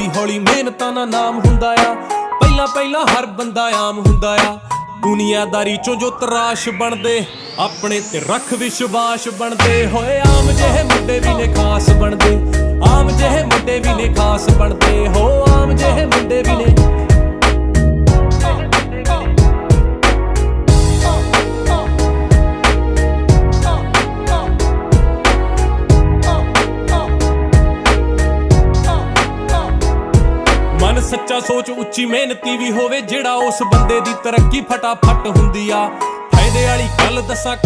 ਹੌਲੀ ਹੌਲੀ ਮਿਹਨਤਾਂ ਨਾਲ ਨਾਮ ਹੁੰਦਾ ਆ। ਪਹਿਲਾਂ ਪਹਿਲਾਂ ਹਰ ਬੰਦਾ ਆਮ ਹੁੰਦਾ ਆ। ਦੁਨੀਆਦਾਰੀ ਚੋਂ ਜੋ ਤਰਾਸ਼ ਬਣਦੇ, ਆਪਣੇ ਤੇ ਰੱਖ ਵਿਸ਼ਵਾਸ ਬਣਦੇ ਹੋਏ। ਆਮ ਜਿਹੇ ਮੁੰਡੇ ਵੀ ਨੇ ਖਾਸ ਬਣਦੇ, ਆਮ ਜਿਹੇ ਮੁੰਡੇ ਵੀ ਨੇ ਖਾਸ ਬਣਦੇ ਹੋ। ਆਮ ਜਿਹੇ ਮੁੰਡੇ ਵੀ ਨੇ। ਮਨ ਸੱਚਾ, ਸੋਚ ਉੱਚੀ, ਮਿਹਨਤੀ ਵੀ ਹੋਵੇ ਜਿਹੜਾ ਉਸ ਬੰਦੇ ਦੀ ਤਰੱਕੀ ਫਟਾਫਟ ਹੁੰਦੀ ਆ। ਫਾਇਦੇ ਵਾਲੀ ਗੱਲ ਦੱਸਾਂ